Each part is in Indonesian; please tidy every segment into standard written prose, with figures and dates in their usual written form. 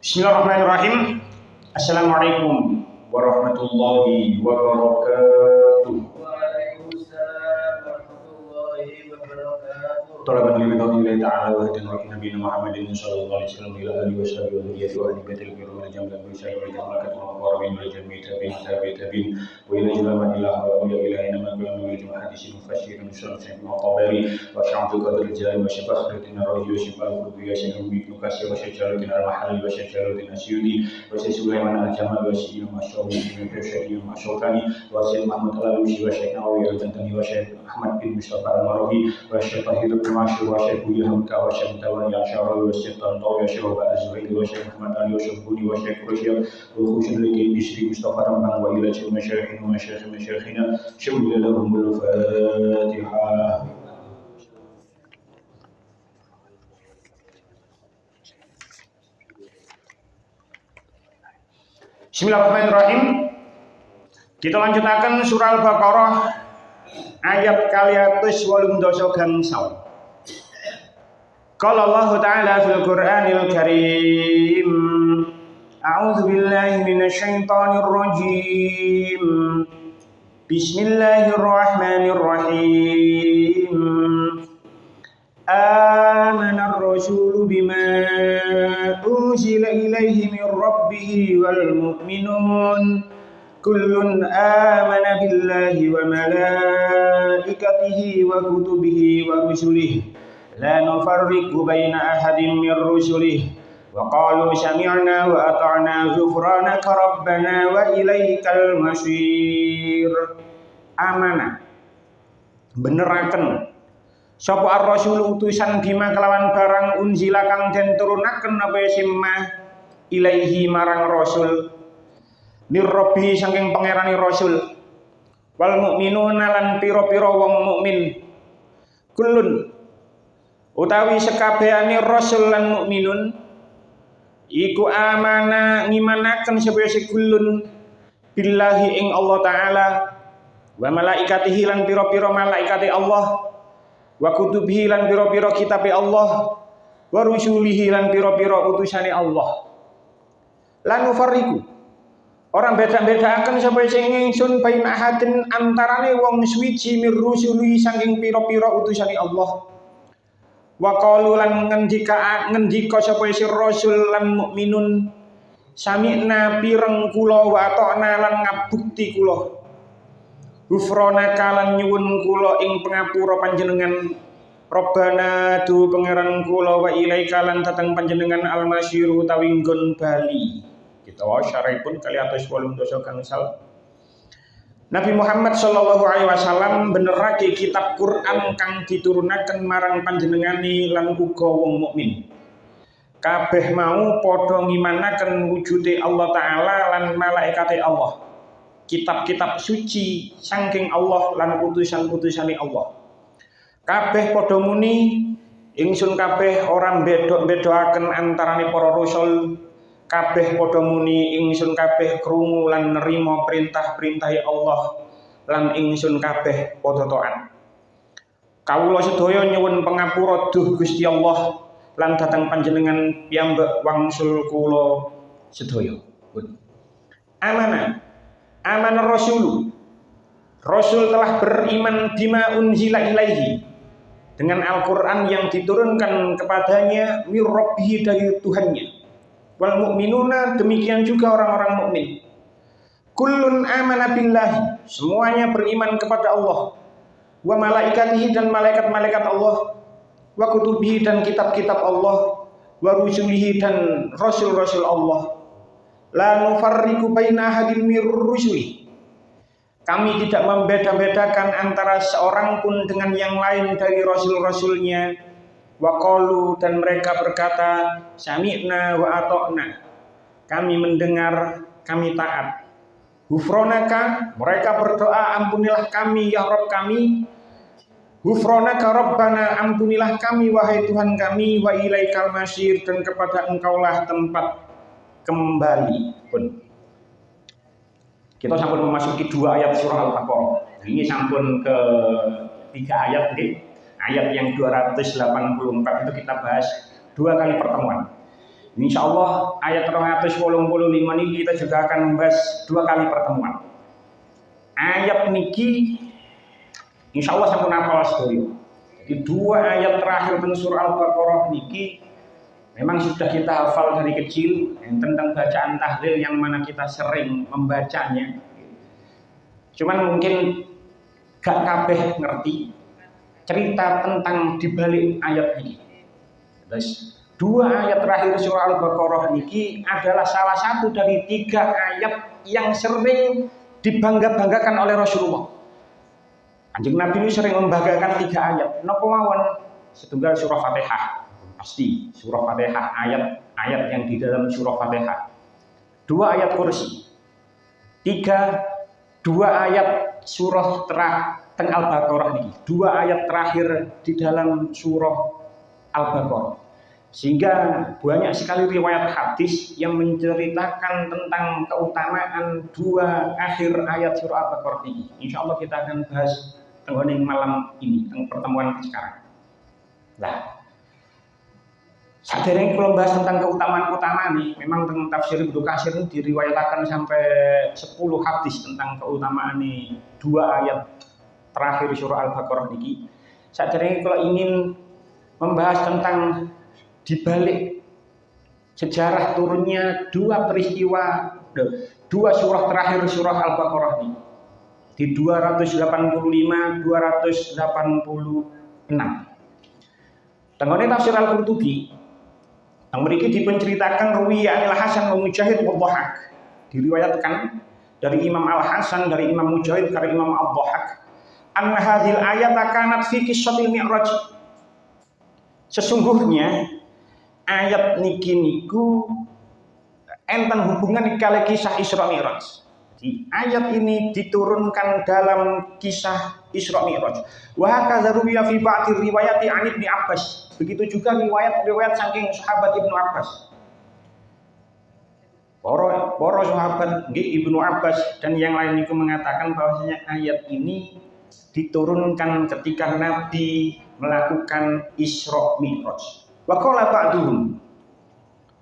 Bismillahirrahmanirrahim. Assalamualaikum warahmatullahi wabarakatuh. Waalaikumsalam warahmatullahi wabarakatuh. Talaban li ridwanillahi ta'ala wa hadan wa nabiyina Muhammadin sallallahu alaihi wasallam ila alihi wa sahbihi wa dhurriyyati wa ahli baitil kiram wa jamlan bi sayyidil malakat wa muqarrabin wa jami'i tabi'in wa ila jalaman ilaha wa ila ilahina ma kullu min jumlah hadisin mufassirin syarhin wa tabari wa sya'atu qadril jalali wa syafaqatin ar-raji wa syifal qudbi ya syaikhun bi nukasi wa syajaratin al-mahali wa syajaratin asyudi wa syekh Sulaiman al-Jamal wa syekh Masyawri wa syekh Masyawkani wa syekh Mahmud al-Alusi wa syekh Nawawi al-Jantani wa syekh Ahmad bin Mustafa al-Marawi wa syekh Tahir bin Masyur wa syekh Ilham Ka wa syekh Tawani al-Syarawi wa syekh Tantawi wa syekh Az-Zuhaili wa syekh Muhammad Ali wa syekh Buni wa syekh Rusyad wa khusyid laki Bisri Mustafa Rambang wa ila syekh masyayikhin wa syekh masyayikhina syuhila lahumul Fatihah. Bismillahirrahmanirrahim. Kita lanjutakan surah Al-Baqarah ayat kaliatus 8 gangsal. Qala Allah Ta'ala fil Qur'anil Karim. A'udzu billahi minasyaitonir rajim. Bismillahirrahmanirrahim. Amanar rasulu bima unzila ilaihi min rabbih wal mu'minun kullun amana billahi wa malaikatihi wa kutubihi wa rusulihi la nufarriqu baina ahadin min rusulihi wa qalu sami'na wa ata'na ghufranaka rabbana wa ilaikal masir. Amanah beneraken sapa ar-rasul utusan bima kelawan barang unzila kang den turunaken apa simma ilaihi marang rasul nirrobi saking pangerani rasul wal mukminuna lan pira-pira wong mukmin kullun utawi sekabehane rasul lan mukminun iku amana ngimanaken sebese kullun billahi ing Allah taala wa malaikatihi lan pira-pira malaikate Allah wa kutubihi lan pira-pira kitabe Allah wa rusulihi lan pira-pira utusane Allah lan nufarriqu orang beda-bedaaken sapa sing ingsun bain ahadin antarane wong suwiji mir rusuli saking pira-pira utusane Allah wa qalu lan ngendika sapa sing rasul lan mukminun sami'na pireng kula wa ata'na lan ngabukti kula Ghufranaka lan nyuwun kula ing pangapura panjenengan Rabbana du pangeran kula wa ilaika lan dhateng panjenengan al-masyiru utawi nggon bali. Kita wae syarahipun kali atus 8 gangsal. Nabi Muhammad sallallahu alaihi wasallam benerake kitab Quran kang diturunaken marang panjenengane lan uga wong mukmin. Kabeh mau padha ngimanaken wujude Allah taala lan malaikate Allah. Kitab-kitab suci saking Allah lan utusan-utusane Allah. Kabeh padha muni ingsun kabeh ora bedok-bedokaken antarane para rasul. Kabeh padha muni ingsun kabeh krungu lan nerima perintah-perintahe Allah lan ingsun kabeh padha taat. Kawula sedaya nyuwun pangapura duh Gusti Allah lan dhateng panjenengan piyambak wangsul kula sedaya. Amanah Rasul telah beriman bima unzila ilaihi dengan Al-Quran yang diturunkan kepadanya mir rabbihi dari Tuhannya wal mu'minuna demikian juga orang-orang mukmin kullun amana billahi semuanya beriman kepada Allah wa malaikatihi dan malaikat-malaikat Allah wa kutubihi dan kitab-kitab Allah wa rusulihi dan rasul-rasul Allah la nufarriqu baina ahadin mir rusuli. Kami tidak membeda-bedakan antara seorang pun dengan yang lain dari rasul-rasulnya. Wa qalu dan mereka berkata sami'na wa ata'na. Kami mendengar, kami taat. Ghufranaka, mereka berdoa ampunilah kami ya Rabb kami. Ghufranaka Rabbana, ampunilah kami wahai Tuhan kami wa ilaikal masir dan kepada Engkaulah tempat kembali pun. Kita sampun memasuki 2 ayat surah Al-Baqarah. Ini sampun ke 3 ayat ayat yang 284 itu kita bahas 2 kali pertemuan. Insyaallah ayat 285 ini kita juga akan membahas 2 kali pertemuan. Ayat niki insyaallah sampun hafal sedaya. Jadi 2 ayat terakhir teng surah Al-Baqarah niki memang sudah kita hafal dari kecil tentang bacaan tahlil yang mana kita sering membacanya. Cuman mungkin gak kabeh ngerti cerita tentang dibalik ayat ini. Terus 2 ayat terakhir surah Al-Baqarah niki adalah salah satu dari 3 ayat yang sering dibangga-banggakan oleh Rasulullah. Kanjeng Nabi ini sering membanggakan 3 ayat. Napa mawon? Setunggal surah Fatihah. Pasti surah Fatihah, ayat-ayat yang di dalam surah Fatihah. 2 ayat kursi. 2 ayat surah teng Al-Baqarah niki. 2 ayat terakhir di dalam surah Al-Baqarah. Sehingga banyak sekali riwayat hadis yang menceritakan tentang keutamaan 2 akhir ayat surah Al-Baqarah ini. Insya Allah kita akan bahas tenggoning malam ini, teng pertemuan sekarang. Nah, saderenge kalau bahas tentang keutamaan nih, memang tentang tafsir Ibnu Katsir ini diriwayatkan sampai 10 hadis tentang keutamaan nih 2 ayat terakhir surah Al-Baqarah niki. Saderenge kalau ingin membahas tentang dibalik sejarah turunnya 2 peristiwa, 2 surah terakhir surah Al-Baqarah ini di 285 286. Tenggone tafsir Al-Qurtubi yang mriki dipenceritakan ruwiya Anil Hasan wa Mujahid wa Dhahak, diriwayatkan dari Imam Al-Hasan, dari Imam Mujahid, dari Imam Al-Dhahak, anna hadhil ayat kanat fi qissatil Mi'raj. Sesungguhnya ayat niki niku enten hubungan kali kisah Isra Mi'raj. Jadi ayat ini diturunkan dalam kisah Isra Mi'raj. Wa hakadza ruwiya fi ba'di riwayati an Ibnu Abbas. Begitu juga riwayat saking sahabat Ibnu Abbas. Para sahabat Ibnu Abbas dan yang lain itu mengatakan bahwasanya ayat ini diturunkan ketika Nabi melakukan Isra Mi'raj. Wa qala ba'duhum,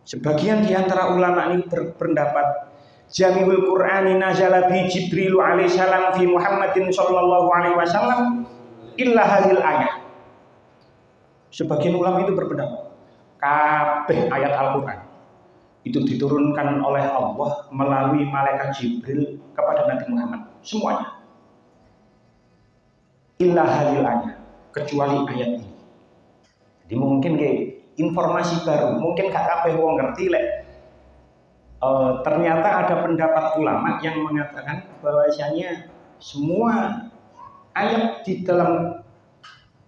sebagian di antara ulama ini berpendapat Jami'ul Qur'ani nazala bi Jibril alaihi salam fi Muhammadin sallallahu alaihi wasallam illa hadhil ayat. Sebagian ulama itu berpendapat kabeh ayat Al-Qur'an itu diturunkan oleh Allah melalui malaikat Jibril kepada Nabi Muhammad, semuanya. Illa hadhil ayat, kecuali ayat ini. Jadi mungkin informasi baru, mungkin gak kabeh wong ngerti lek ternyata ada pendapat ulama yang mengatakan bahwasanya semua ayat di dalam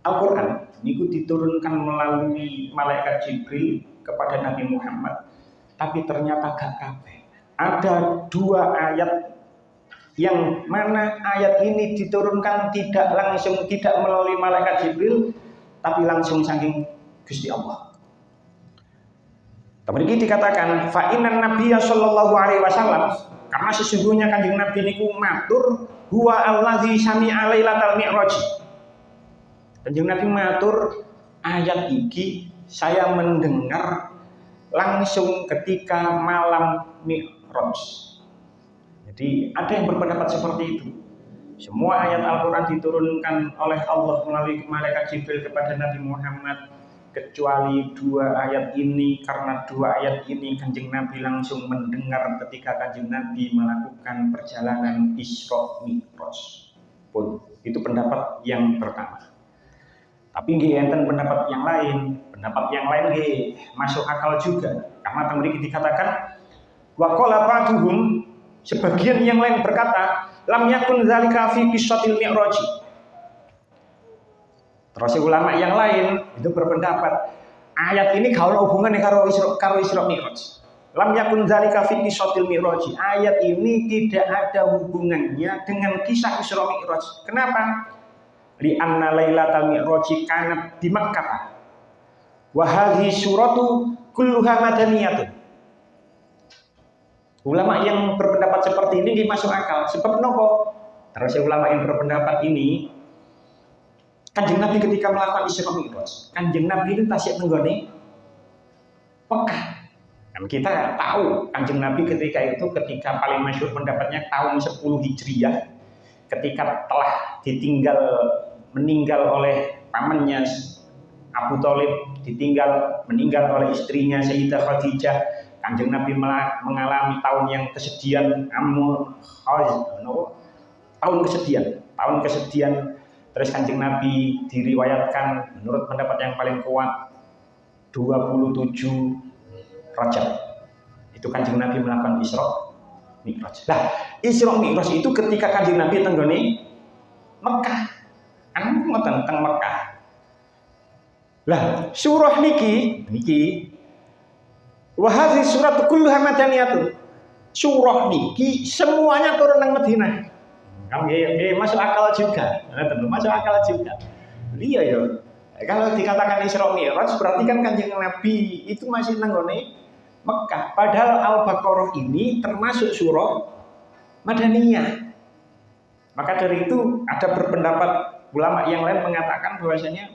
Al-Qur'an itu diturunkan melalui malaikat Jibril kepada Nabi Muhammad, tapi ternyata gak kabeh. Ada 2 ayat yang mana ayat ini diturunkan tidak langsung, tidak melalui malaikat Jibril, tapi langsung saking Gusti Allah. Kemudian dikatakan fa innan nabiyya sallallahu alaihi wasallam, karena sesungguhnya Kanjeng Nabi niku matur huwa allazi sami'a lailatal mi'raj. Kanjeng Nabi matur ayat iki saya mendengar langsung ketika malam Mi'raj. Jadi ada yang berpendapat seperti itu. Semua ayat Al-Qur'an diturunkan oleh Allah melalui malaikat Jibril kepada Nabi Muhammad, kecuali 2 ayat ini. Karena 2 ayat ini Kanjeng Nabi langsung mendengar ketika Kanjeng Nabi melakukan perjalanan Isra Mi'raj. Pun itu pendapat yang pertama. Tapi nggih enten pendapat yang lain. Pendapat yang lain nggih masuk akal juga. Karena tadi dikatakan wa qala ba'duhum, sebagian yang lain berkata lam yakun dzalika fi qissatil mi'raj. Terus ulama yang lain itu berpendapat ayat ini kalau hubungannya karo Isra Mi'raj. Lam yakun dzalika fi qissatil mi'raj. Ayat ini tidak ada hubungannya dengan kisah Isra Mi'raj. Kenapa? Li anna lailatal mi'raj kanat di Makkah. Wa hadhihi suratu kulluha madaniyatun. Ulama yang berpendapat seperti ini masuk akal. Sebab nopo? Terus ulama yang berpendapat ini, Kanjeng Nabi ketika melakukan Isra Mi'raj, Kanjeng Nabi itu tasik nenggone Mekah. Kan kita tahu Kanjeng Nabi ketika paling masyhur pendapatnya tahun 10 Hijriah ketika telah meninggal oleh pamannya Abu Thalib, meninggal oleh istrinya Sayyidah Khadijah. Kanjeng Nabi mengalami tahun yang kesedihan, tahun kesedihan. Terus Kanjeng Nabi diriwayatkan menurut pendapat yang paling kuat 27 Rajab. Itu Kanjeng Nabi melakukan Isra Mi'raj. Nah, Isra Mi'raj itu ketika Kanjeng Nabi tenggone Mekah. Kan ngoten teng Mekah. Lah, surah niki wa hadhihi surat kulluha madaniyatun. Surah niki semuanya turun nang Madinah. Kan masuk akal juga. Tentu masuk akal juga. Iya ya. Kalau dikatakan Isra Mi'raj berarti kan Kanjeng Nabi itu masih nanggone Mekah. Padahal Al-Baqarah ini termasuk surah Madaniyah. Maka dari itu ada berpendapat ulama yang lain mengatakan bahwasanya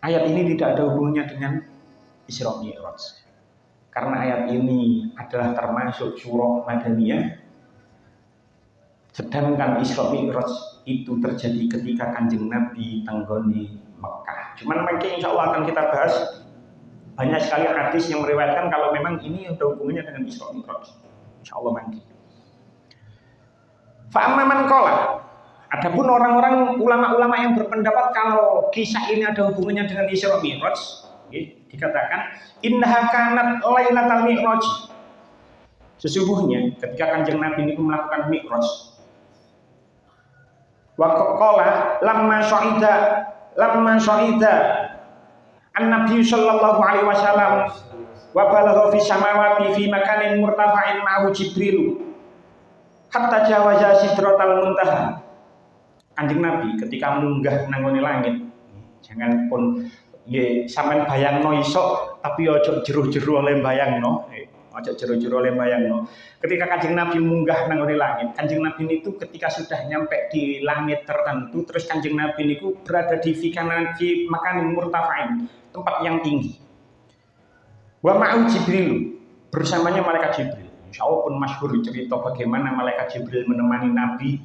ayat ini tidak ada hubungannya dengan Isra Mi'raj. Karena ayat ini adalah termasuk surah Madaniyah. Sedangkan Isra Mi'raj itu terjadi ketika Kanjeng Nabi tanggone Mekah. Cuman mungkin insya Allah akan kita bahas banyak sekali hadis yang meriwayatkan kalau memang ini ada hubungannya dengan Isra Mi'raj. Insya Allah mungkin. Fa'amman qala. Adapun orang-orang ulama-ulama yang berpendapat kalau kisah ini ada hubungannya dengan Isra Mi'raj, dikatakan innaha kanat lailatal mi'raj. Sesungguhnya ketika Kanjeng Nabi ini melakukan Mi'raj, wa qala lamma syahida an-nabiy sallallahu alaihi wasallam wa balagha fi samawati fi makanin murtafa'in ma'hu Jibril hatta jawaza sidratal muntaha. Kanjeng Nabi ketika munggah nanggone langit, jangan pun nggih sampean bayangno iso tapi aja jero-jero oleh bayangno. Ketika Kanjeng Nabi munggah nanggone langit, Kanjeng Nabi itu ketika sudah nyampe di langit tertentu, terus Kanjeng Nabi itu berada di makanin murtafa'in, tempat yang tinggi. Wa ma'u Jibril, bersamanya malaikat Jibril. Insyaallah pun masyhur cerita bagaimana malaikat Jibril menemani Nabi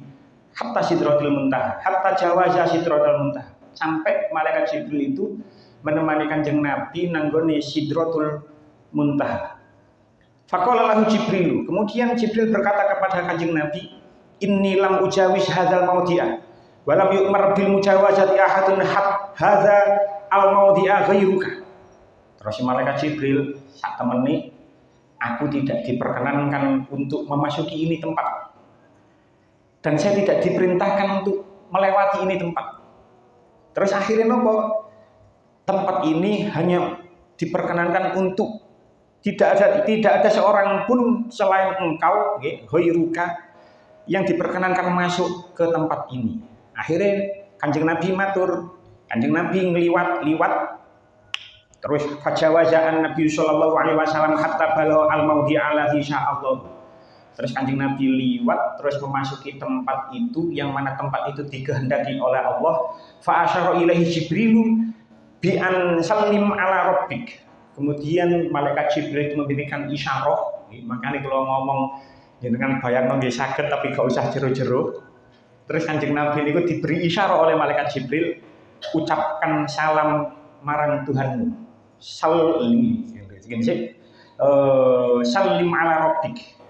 hatta sidratul muntaha, hatta jawaza sidratul muntaha. Sampai malaikat Jibril itu menemani Kanjeng Nabi nanggone sidratul muntaha. Faqala lahu Jibril, kemudian Jibril berkata kepada Kanjeng Nabi, inni lam ujawiz hadzal mawdi'a wa lam yu'mar bil mujawazati ahadun hadza al mawdi'a ghairuka. Terus malaikat Jibril sak temene, aku tidak diperkenankan untuk memasuki ini tempat. Dan saya tidak diperintahkan untuk melewati ini tempat. Terus akhirnya nopo? Tempat ini hanya diperkenankan untuk tidak ada seorang pun selain engkau, ghairuka, yang diperkenankan masuk ke tempat ini. Akhirnya Kanjeng Nabi matur, Kanjeng Nabi ngliwat terus fajawaza'an Nabi sallallahu alaihi wasallam hatta balo al-maudhi'a alladhi sya'allah. Terus Kanjeng Nabi liwat terus memasuki tempat itu yang mana tempat itu dikehendaki oleh Allah. Fa asyara ilaihi Jibril bi an sallim ala rabbik. Kemudian malaikat Jibril itu memberikan isyarah. Makanya kalau ngomong dengan bayang nggih saged tapi gak usah jero-jero. Terus Kanjeng Nabi itu diberi isyarah oleh malaikat Jibril, ucapkan salam marang Tuhanmu. Salim ala rabbik.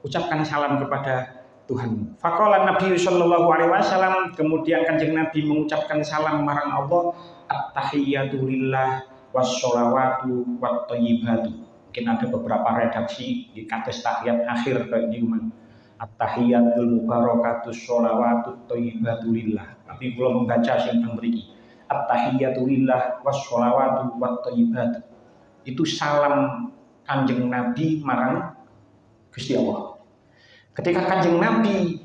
Ucapkan salam kepada Tuhan. Faqala Nabi sallallahu alaihi wasallam, kemudian Kanjeng Nabi mengucapkan salam marang Allah, at-tahiyyatu lillah washolawatu watthayyibatu. Mungkin ada beberapa redaksi di kados tahiyat akhir kayak gimana. At-tahiyyatul mubarakatus sholawatu thayyibatu lillah. Tapi kalau membaca sing teng mriki, at-tahiyyatu lillah washolawatu watthayyibatu. Itu salam Kanjeng Nabi marang Gusti Allah. Ketika Kanjeng Nabi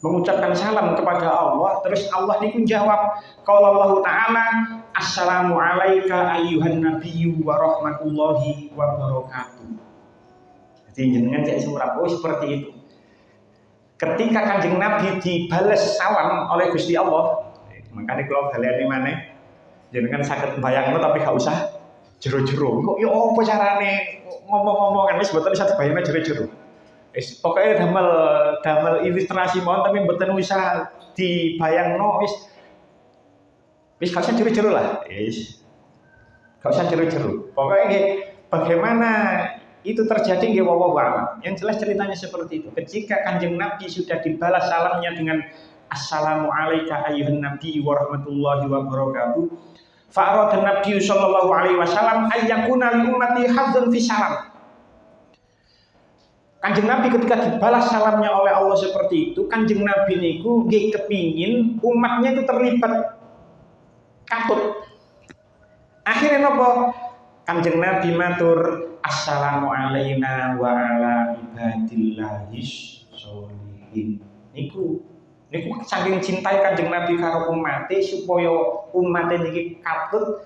mengucapkan salam kepada Allah, terus Allah niku jawab, qala Allah Ta'ala, assalamu alayka ayyuhan nabiyyu wa rahmatullahi wa barakatuh. Jadi jenengan cek semurah seperti itu. Ketika Kanjeng Nabi dibales salam oleh Gusti Allah, makanya kalau kalian ini mana, jenengan sakit bayangno tapi gak usah jero-jero. Kok yo apa carane ngomong-ngomongan wis mboten bisa dibayangno jero-jero. Wis pokoke damel ilustrasi mawon tapi mboten bisa dibayangno wis gak usah jero-jero lah. Wis gak usah jero-jero. Pokoknya bagaimana itu terjadi nggih wallahu a'lam. Yang jelas ceritanya seperti itu. Ketika Kanjeng Nabi sudah dibalas salamnya dengan assalamu alayka ayyuhan nabi wa rahmatullahi wa barakatuh. Fa'arada Nabi sallallahu alaihi wasallam ayyakuna li ummati hadzun fi salam. Kanjeng Nabi ketika dibalas salamnya oleh Allah seperti itu, Kanjeng Nabi niku nggih kepingin umatnya itu terlibat katut. Akhirnya napa? Kanjeng Nabi matur assalamu alaina wa ala ibadillahis sholihin. Niku saking cintai Kanjeng Nabi karo umate supaya umate niki katut.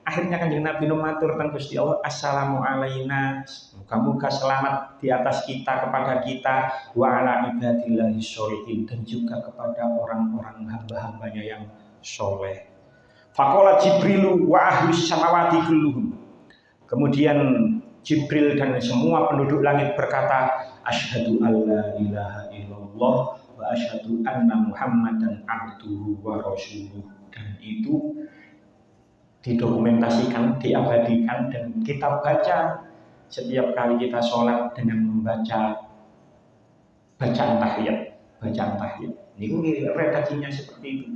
Akhirnya Kanjeng Nabi matur teng Gusti Allah assalamu alaina, muga-muga selamat di atas kita kepada kita wa ala ibadillahis sholihin, dan juga kepada orang-orang hamba-hambanya yang soleh. Faqala Jibrilu wa ahlus samawati kulluhum. Kemudian Jibril dan semua penduduk langit berkata, asyhadu alla ilaha illallah wa asyhadu anna Muhammadan abduhu wa rasuluh. Dan itu didokumentasikan, diabadikan, dan kita baca setiap kali kita sholat dengan membaca bacaan tahiyat. Ini redaksinya seperti itu.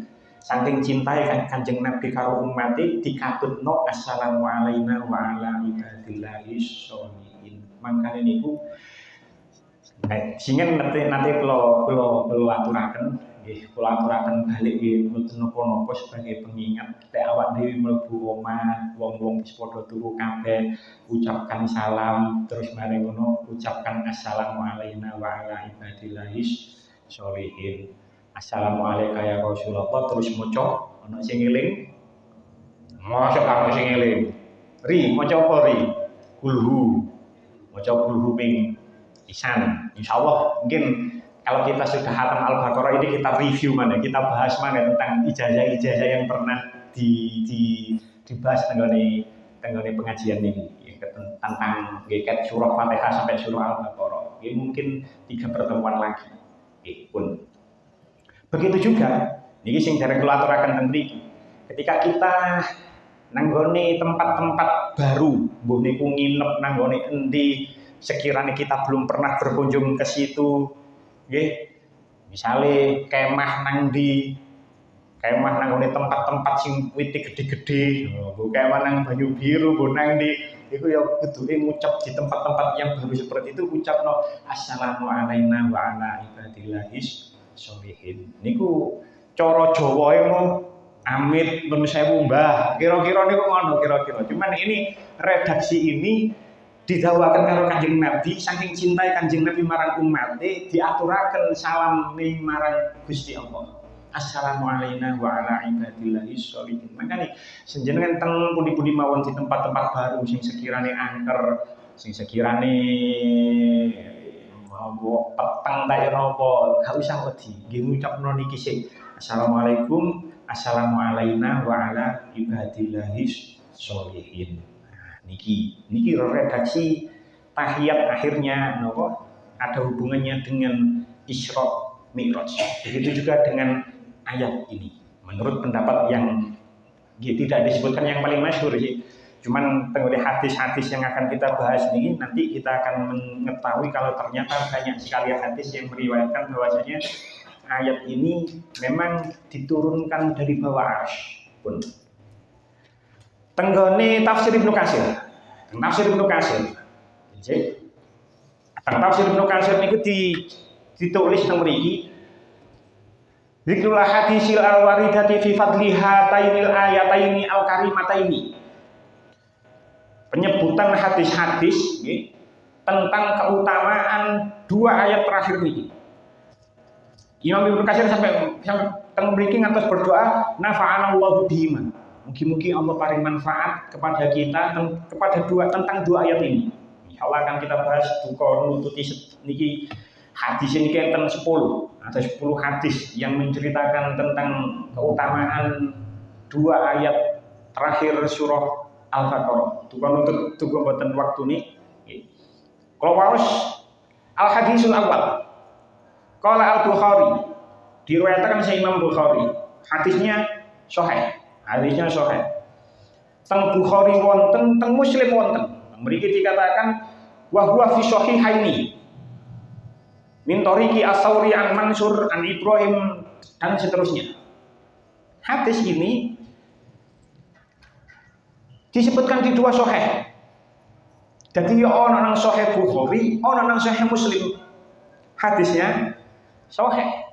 Saking cintai Kanjeng Nabi karo umate dikatutno assalamu alaina wa ala ibadillahis sholihin. Mangkane niku singen nanti kula aturaken nggih, kula aturaken balik nggih mboten napa-napa sebagai pengingat nek awak dhewe mlebu omah wong-wong wis padha turu kabeh ucapkan salam terus mari ngono ucapkan assalamu alaina wa ala ibadillahis sholihin. Assalamualaikum ya Rasulullah terus maca ana sing eling. Mosok karo sing eling. Ri maca apa ri? Kulhu. Maca kulhu ping pisan. Insyaallah mungkin kalau kita sudah hatam Al-Baqarah ini kita review mana, kita bahas mana tentang ijazah-ijazah yang pernah dibahas tenggone pengajian ini tentang geket surah Fatihah sampai surah Al-Baqarah. Ya, mungkin 3 pertemuan lagi. Pun begitu juga, niki sing dereng kula aturaken teng mriki. Ketika kita nanggone tempat-tempat baru, mbuh niku nginep nanggone endi, sekiranya kita belum pernah berkunjung ke situ, nggih. Misale kemah nanggone tempat-tempat sing wite gede-gede, mbuh kemah nang Banyu Biru, mbuh nang ndi, iku ya kuduke ngucap di tempat-tempat yang baru seperti itu ucapno assalamu alaina wa ala ibadillahis sholihin. Niku cara Jawa amit nun sewu mbah. Kira-kira niku ngono kira-kira. Cuman ini redaksi ini didhawuhaken karo Kanjeng Nabi saking cintai Kanjeng Nabi marang umate diaturaken salam ning marang Gusti Allah. Assalamu alaina wa ala ibadillahis sholihin. Makane senjenengan teng pundi-pundi mawon di tempat-tempat baru sing sekirane angker, sing sekirane petang tak napa gak usah wedi nggih ngucapno niki sik assalamualaikum assalamu alaina wa ala ibadillahis sholihin. Nah, niki redaksi tahiyat akhirnya napa ada hubungannya dengan Isra Mi'raj. Begitu juga dengan ayat ini menurut pendapat yang tidak disebutkan yang paling masyhur sih. Cuman tenggone hadis-hadis yang akan kita bahas ini nanti kita akan mengetahui kalau ternyata banyak sekali hadis yang meriwayatkan bahwasanya ayat ini memang diturunkan dari bawah arsy pun. Tenggone tafsir Ibnu Katsir. Tafsir Ibnu Katsir. Tafsir Ibnu Katsir niku ditulis teng mriki. Dzikrul hadisil al-waridati fi fadliha tainil ayataini al-karimataini. Penyebutan hadis-hadis tentang keutamaan 2 ayat terakhir ini. Imam Ibnu Katsir sampai teng mriki ngantos berdoa nafa'anallahu bihima. Mugi-mugi Allah paring manfaat kepada kita tentang 2 ayat ini. Insyaallah akan kita bahas duka nututi niki hadis ini enten 10. Ada 10 hadis yang menceritakan tentang keutamaan 2 ayat terakhir surah Al-Baqarah. tukang nuntut tuku mboten waktune. Nggih. Kula waos al hadisul awal. Qala al-Bukhari. Diriwayatkan oleh Imam Bukhari. Hadisnya sahih. Hadisnya sahih. Teng Bukhari wonten, teng Muslim wonten. Mriki dikatakan wa huwa fi sahihaini. Min tariqi as-Sauri an Mansur an Ibrahim dan seterusnya. Hadis ini disebutkan di dua sahih. Jadi ya ana nang sahih Bukhari, ana nang sahih Muslim. Hadisnya sahih.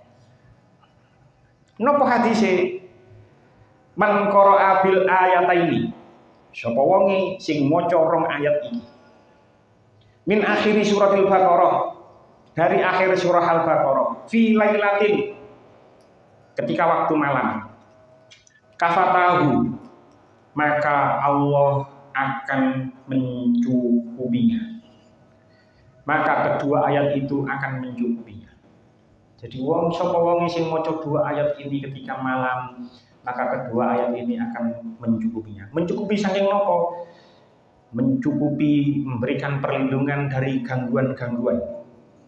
Napa hadise? Man qara'a bil ayataini. Sapa wonge sing maca rong ayat iki. Min akhiri suratil Baqarah. Dari akhir surah Al-Baqarah. Fi lailatin. Ketika waktu malam. Kafatahu. Maka Allah akan mencukupinya. Maka kedua ayat itu akan mencukupinya. Jadi sapa wong sing maca dua ayat ini ketika malam, maka kedua ayat ini akan mencukupinya. Mencukupi saking napa? Mencukupi memberikan perlindungan dari gangguan-gangguan.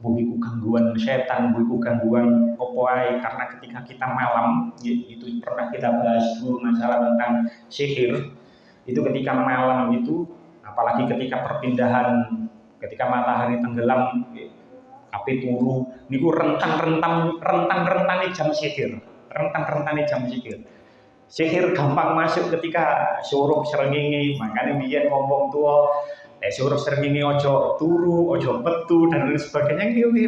Buku gangguan setan, buku gangguan opo ae, karena ketika kita malam, itu pernah kita bahas dulu masalah tentang sihir. Itu ketika malam itu, apalagi ketika perpindahan, ketika matahari tenggelam, api turu, niku rentang-rentane jam sihir, rentang-rentane jam sihir. Sihir gampang masuk ketika surup srengenge, makanya biyen ngomong tua, surup srengenge ojo turu, ojo metu dan lain sebagainya. Ini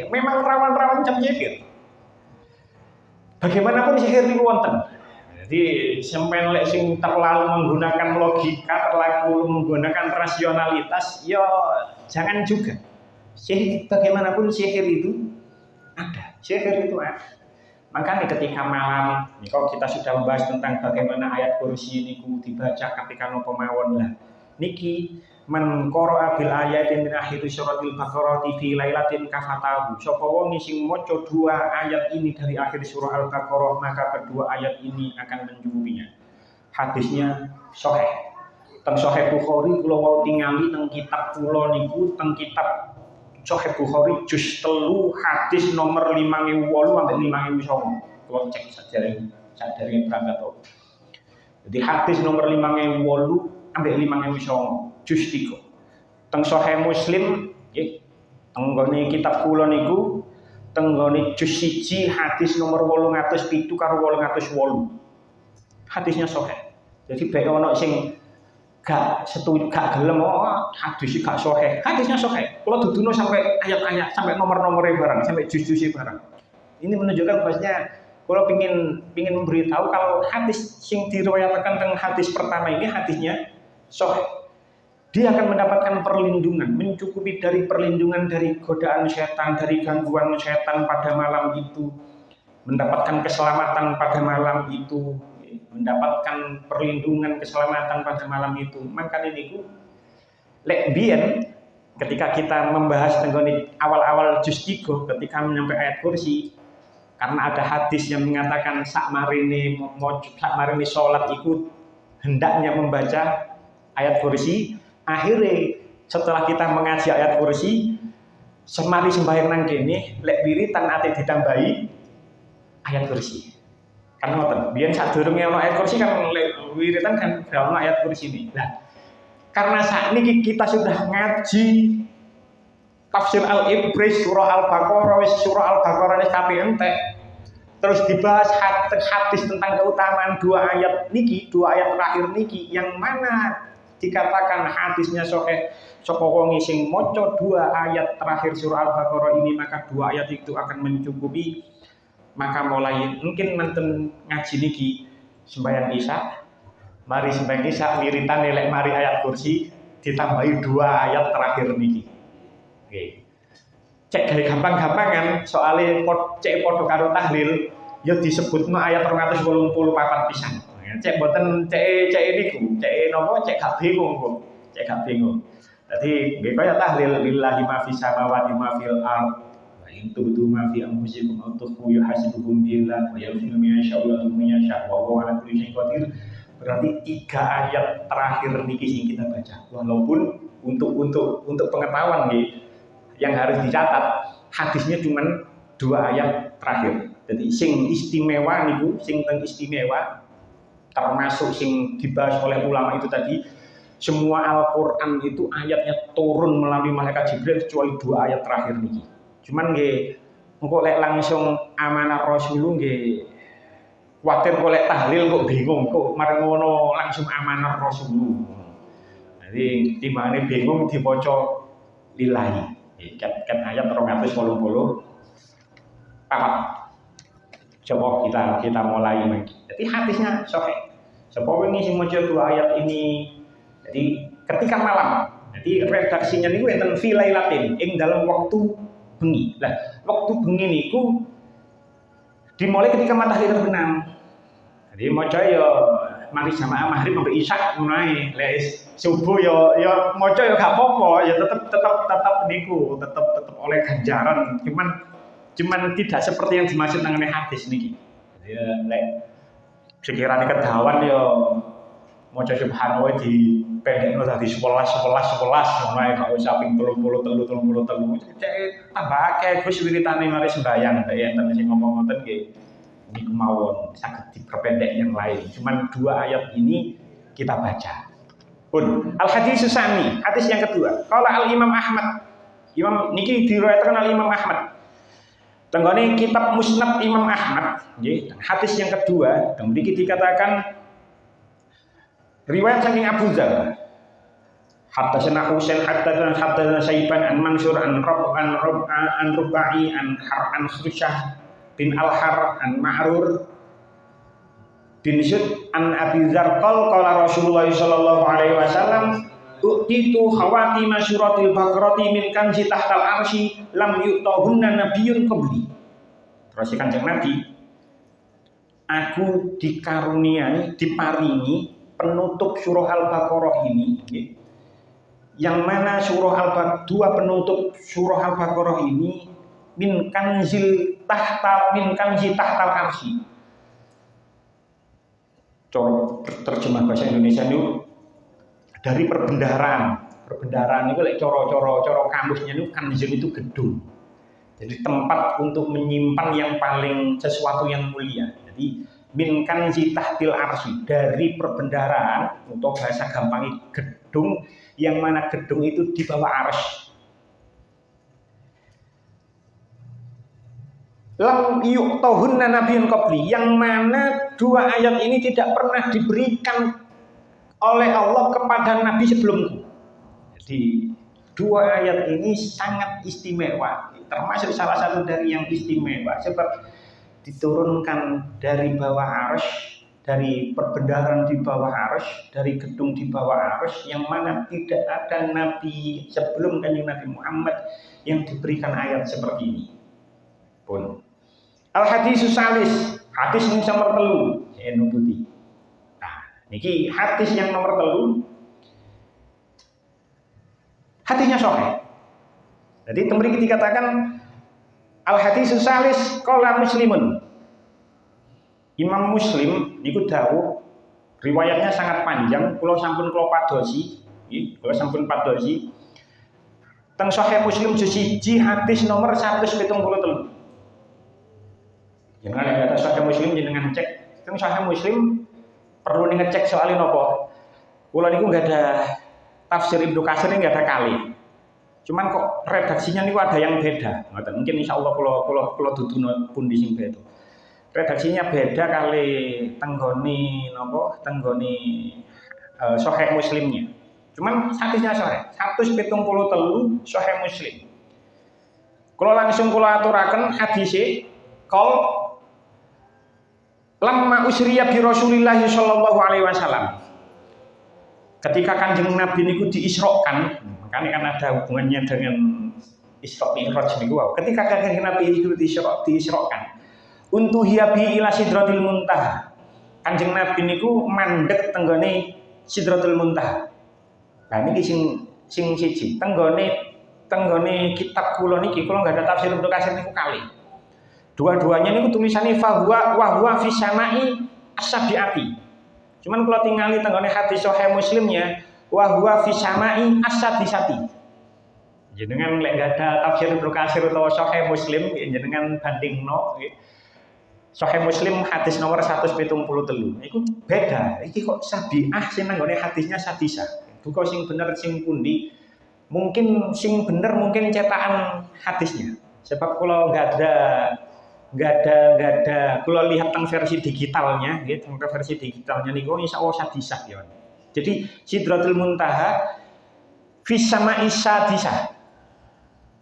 memang rawan-rawan jam sihir. Bagaimanapun sihir niku wonten. Jadi sampeyan lek sing terlalu menggunakan logika, terlalu menggunakan rasionalitas, ya jangan juga. Sihir bagaimanapun sihir itu ada. Sihir itu ada. Makanya ketika malam, kalau kita sudah membahas tentang bagaimana ayat kursi niku dibaca ketika nopo mawon lah. Niki man qara'a bil ayatin min akhir suratil Baqarah fi lailatin kafatahu. Sapa wong sing maca dua ayat ini dari akhir surah Al-Baqarah, maka kedua ayat ini akan mencukupinya. Hadisnya sahih. Teng sahih Bukhari kula wau tingali teng kitab kula niku teng kitab Sahih Bukhari juz 3 hadis nomor 5008 sampai 5009. Kula cek sadare berangkat to. Jadi hadis nomor 5008 sampai 5009 juz 3. Teng Sahih Muslim nggih, teng nggone kitab kula niku teng nggone juz 1 hadis nomor 807 karo 808. Hadisnya sahih. Jadi bae ono sing gak setuju, gak gelem, hadis gak sahih. Hadisnya sahih. Kalau duduno sampai ayat-ayat, sampai nomor-nomornya barang, sampai juz-juznya barang. Ini menunjukkan bahwasanya kalau pingin memberitahu kalau hadis yang diriwayatkan tentang hadis pertama ini hadisnya sahih. Dia akan mendapatkan perlindungan, mencukupi dari perlindungan dari godaan setan, dari gangguan setan pada malam itu, mendapatkan keselamatan pada malam itu, mendapatkan perlindungan keselamatan pada malam itu. Maka niku lek biyen ketika kita membahas tentang awal-awal juz 3 ketika menyampai ayat kursi, karena ada hadis yang mengatakan sakmarine salat itu hendaknya membaca ayat kursi. Akhirnya setelah kita mengaji ayat kursi, semari sembahyang nang kene lek wiritan ate ditambahi ayat kursi. Kan ngoten, biyen sadurunge ana ayat kursi kan wiritan kan ono ayat kursi ini. Nah, karena saat ini kita sudah ngaji tafsir Al-Ibris, surah Al-Baqarah, surah Al-Baqarah wis kabeh entek. Terus dibahas hadis tentang keutamaan dua ayat terakhir niki, yang mana dikatakan hadisnya sahih. Sapa wong sing maca dua ayat terakhir surah Al-Baqarah ini, maka dua ayat itu akan mencukupi. Maka mulai mungkin nonton ngaji niki sembahyang isya, mari sembahyang isya wiritan lek mari ayat kursi ditambahi dua ayat terakhir niki. Oke. Cek gawe gampang-gampangan soalnya cek padha karo tahlil ya disebutno ayat 284 pisan. Cek boten cek niku, cek napa cek gak bingung kok. Cek gak bingung. Dadi nggih kaya tahlil lillahi ma fis samawati ma fil ardh. Itu ma fi anfusikum aw tukhfu yuhasibukum billah wa yaghfiru ma yasha'u wa ma yasha'u wa huwa ala kulli syai'in qadir. Berarti 3 ayat terakhir niki sing kita baca. Walaupun untuk pengetahuan nih, yang harus dicatat hadisnya cuma 2 ayat terakhir. Jadi sing istimewa niku, sing istimewa termasuk sing dibahas oleh ulama itu tadi, semua Al-Qur'an itu ayatnya turun melalui malaikat Jibril kecuali 2 ayat terakhir niki. Cuman nggih engko lek langsung amanah Rasul nggih kuwatir kok lek tahlil kok bingung kok marang ngono langsung amanah Rasul. Jadi timbangane bingung diwaca lillahi. Kan ayat 280. Coba kita mulai lagi. Jadi hadisnya sahih. Sebab ini sing maca 2 ayat ini. Jadi ketika malam. Jadi redaksinya niku enten fi lailatin ing dalam waktu bengi. Lah, waktu bengi niku dimulai ketika matahari terbenam. Jadi maca ya mari jamaah maghrib sampai isya ngono ae. Lek subuh ya maca ya gak apa-apa, ya tetap niku, tetap oleh ganjaran. Cuman tidak seperti yang dimaksud nang hadis niki. Jadi lek sekiranya kedawan ya maca subhanallah di pendekno dadi 11 ngono ae gak usah ping 33. Cek tambah akeh Gus wiritane mari sembayang tak enten sing ngomong ngoten nggih. Niku mawon saged diperpendek yang lain. Cuman 2 ayat ini kita baca. Pun al-hadis tsani, hadis yang kedua. Qala al-Imam Ahmad. Imam niki diriwayatkan oleh Imam Ahmad. Tenggone kitab Musnad Imam Ahmad, nggih. Hadis yang kedua, mriki dikatakan riwayat saking Abu Dzar. Haddatsana Husain haddatsana Saiban an Mansur an Rubai an Khusyah bin Al-Har an Ma'rur bin Zud an Abi Dzar qala Rasulullah sallallahu alaihi wasallam itu khawatim suratil baqarati min kanzi tahtal arsy lam yu'tahunna nabiyyun qabli. Terus Kanjeng Nabi, aku dikaruniai, diparingi penutup surah Al-Baqarah ini, yang mana dua penutup surah Al-Baqarah ini min kanzi tahtal arsy. Terjemah bahasa Indonesia itu dari perbendaharaan itu lek coro kamusnya itu kanzil itu gedung. Jadi tempat untuk menyimpan yang paling sesuatu yang mulia. Jadi min kanzi tahtil arsy, dari perbendaharaan untuk bahasa gampang gedung, yang mana gedung itu di bawah arsy. Lam yu'tahunna nabiyyun qabli, yang mana 2 ayat ini tidak pernah diberikan oleh Allah kepada nabi sebelumku. Jadi 2 ayat ini sangat istimewa, termasuk salah satu dari yang istimewa sebab diturunkan dari bawah arsy, dari perbendaharaan di bawah arsy, dari gedung di bawah arsy, yang mana tidak ada nabi sebelum Kanjeng Nabi Muhammad yang diberikan ayat seperti ini. Pun al-hadisus salis, hadis yang nomor 3 nubuti. Nah, niki hadis yang nomor 3. Hadisnya sahih. Jadi mriki dikatakan al-hadisus salis qala Muslimun. Imam Muslim niku dawuh, riwayatnya sangat panjang, kula sampun padosi, nggih, kula sampun padosi. Teng Sahih Muslim juz 1 hadis nomor 173. Jangan ada Sahih Muslim jenengan cek. Teng Sahih Muslim perlu ngecek soal napa. Kula niku enggak ada tafsir Ibnu Katsir, enggak ada kali. Cuman kok redaksinya niku ada yang beda. Mungkin insyaallah kula dudu pun di sing beda. Redaksinya beda kali tenggoni napa? Tenggoni Sahih Muslimnya. Cuman hadisnya sahih. 173 Sahih Muslim. Kula langsung kula aturaken hadise qol lamma usriya bi Rasulillah sallallahu alaihi wasallam. Ketika Kanjeng Nabi niku diisrokan, makanya kan ada hubungannya dengan Isra Mi'raj niku. Ketika Kanjeng Nabi itu diisrokan, untuhiyabi ila sidratil muntaha. Kanjeng Nabi niku mandek tenggone sidratul muntaha. Nah niki sing siji tenggone kitab kula niki kula enggak ada tafsir Ibnu Katsir niku kali. Dua-duanya niku tulisannya fahuwa wa huwa fi samai as-sabiati. Cuman kalau tingali tenggone hadis Sahih Muslimnya wa huwa fi sama'i as-sadisati. Jenengan lek gada tafsir Ibnu Katsir utawa Sahih Muslim jenengan bandingno nggih. Sahih Muslim hadis nomor 173. Iku beda. Iki kok sabiah sing nanggone hadisnya sadisa. Duka sing bener sing pundi? Mungkin sing bener mungkin cetakan hadisnya. Sebab kalau nggak ada kalau lihat tentang versi digitalnya, gitu, tentang versi digitalnya niku insya Allah sadisah ya. Jadi Sidratul Muntaha fisama isadisah.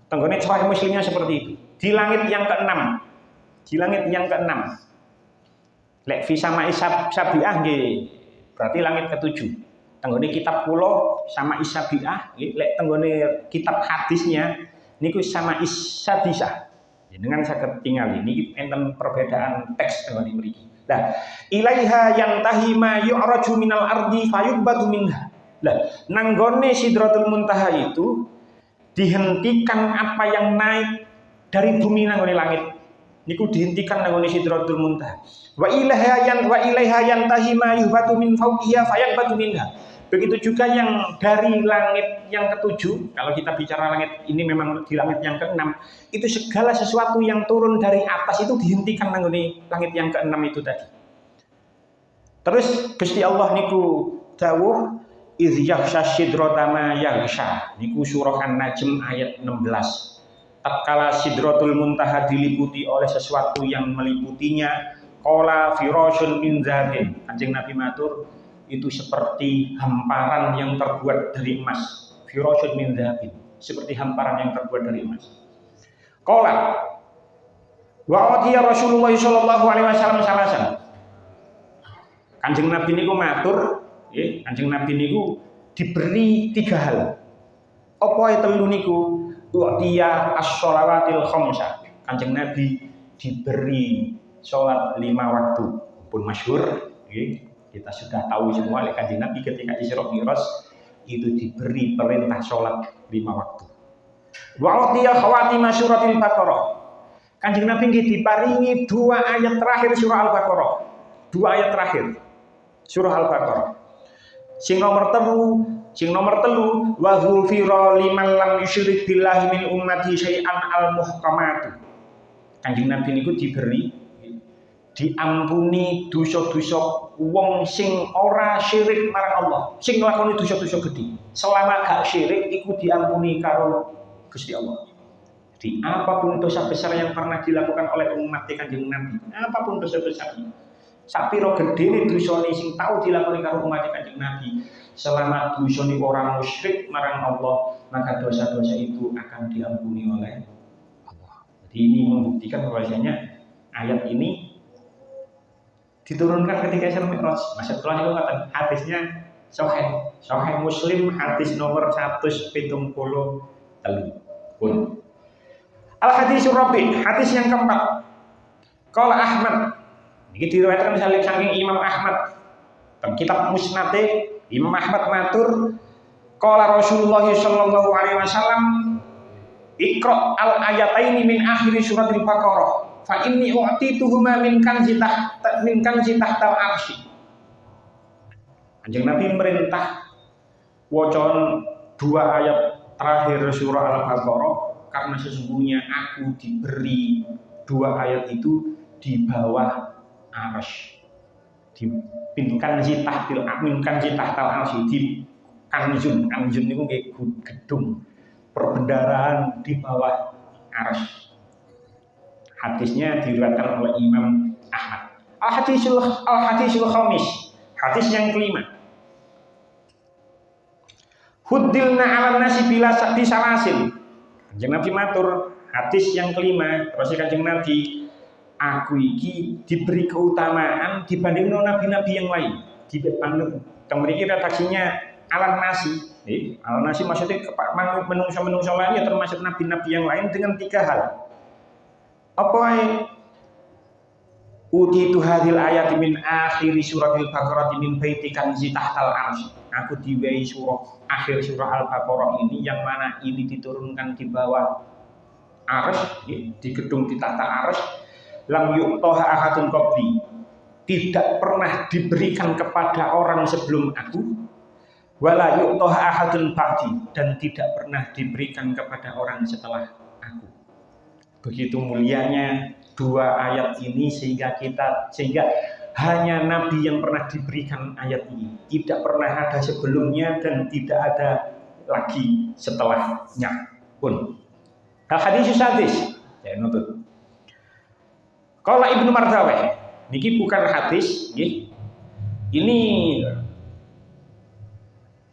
Tenggone Sahih Muslimnya seperti itu. Di langit yang keenam. Di langit yang keenam. Lek fisama isabiah nggih berarti langit ketujuh. Tenggone kitab kula sama isabiah, nggih lek tenggone kitab hadisnya niku sama isadisah. Dengan saged tinggal ini enten perbedaan teks dengan mriki. Nah, ilaiha yantahi ma yu'raju minal ardi fayubadu minha. Lah, nanggone Sidratul Muntaha itu dihentikan apa yang naik dari bumi nanggone langit. Niku dihentikan nanggone Sidratul Muntaha. Wa ilaiha yantahi ma yuhbatu min fawqiha fayubadu minha. Begitu juga yang dari langit yang ketujuh, kalau kita bicara langit ini memang di langit yang keenam, itu segala sesuatu yang turun dari atas itu dihentikan nanggone langit yang keenam itu tadi. Terus Gusti Allah niku dawuh idz yaghsha sidrata ma yaghsha. Niku surah An-Najm ayat 16. Tatkala Sidratul Muntaha diliputi oleh sesuatu yang meliputinya, qala firashun min zahabin. Kanjeng Nabi matur itu seperti hamparan yang terbuat dari emas. Firashun min zahabin, seperti hamparan yang terbuat dari emas. Qala wa atiya Rasulullah sallallahu alaihi wasallam salasan. Kanjeng Nabi niku matur, nggih, Kanjeng Nabi niku diberi 3 hal. Apa e telu niku? Atiya as-shalawatil khamsah. Kanjeng Nabi diberi salat 5 waktu. Pun masyhur, nggih. Kita sudah tahu semua oleh Kanjeng Nabi ketika Isra Mi'raj itu diberi perintah sholat 5 waktu. Wa utiya khawatima suratil Baqarah. Kanjeng Nabi nggih diparingi 2 ayat terakhir surah Al-Baqarah. 2 ayat terakhir surah Al-Baqarah. Sing nomor telu wa ghufira liman lam yusyrik billahi min ummati syai'an al-muhkamatu. Kanjeng Nabi niku diberi diampuni dosa-dosa wong sing ora syirik marang Allah, sing nglakoni dosa-dosa gedhe. Selama gak syirik iku diampuni karo Gusti Allah. Jadi apapun dosa besar yang pernah dilakukan oleh umat Kanjeng Nabi, apapun dosa besarnya, sapiro gedene dosane sing tau dilakoni karo umat Kanjeng Nabi, selama dosane orang musyrik marang Allah, maka dosa-dosa itu akan diampuni oleh Allah. Jadi ini membuktikan bahwasanya ayat ini diturunkan ketika Isra Mi'raj. Maksud kula niku ngoten, hadisnya Sahih Muslim hadis nomor 173. Pun. Al-hadisur rabi', hadis yang keempat. Qala Ahmad. Iki diriwayatkan misalnya saking Imam Ahmad. Dalam kitab Musnad Imam Ahmad matur qala Rasulullah sallallahu alaihi wasallam Iqra al-ayataini min akhir suratil Baqarah. Fa inni u'tituhuma min kanzi tahtal arsy. Kanjeng Nabi merintah wacon 2 ayat terakhir surah Al-Baqarah karena sesungguhnya aku diberi 2 ayat itu di bawah arsy. Di kanzi tahtal arsy, di kanjun niku nggih gedung perbendaharaan di bawah arsy. Hadisnya diriwayatkan oleh Imam Ahmad. Al-hadisul khamis, hadis yang kelima. Huddilna 'alan nasi bila bisalasin. Kanjeng Nabi matur, hadis yang kelima, terus Kanjeng Nabi, aku iki diberi keutamaan dibanding nabi-nabi yang lain. Dibanding mriki redaksinya 'alan nasi. Alan nasi maksudnya menungso lain ya termasuk nabi-nabi yang lain dengan 3 hal. Apa utitu hadhil ayati min akhir suratil Baqarah min baiti kanzi tahtal arsy. Aku diwehi akhir surah Al-Baqarah ini yang mana ini diturunkan di bawah arsy, di gedung di tahta arsy. Lam yuqtaha ahadun qabli. tidak pernah diberikan kepada orang sebelum aku, wala yu'taha ahadun ba'di, dan tidak pernah diberikan kepada orang setelah aku. Begitu mulianya dua ayat ini sehingga hanya Nabi yang pernah diberikan ayat ini, tidak pernah ada sebelumnya dan tidak ada lagi setelahnya pun. Hadis ya nutut. Kalau Ibnu Mardaweh, niki bukan hadis, nggih. Ini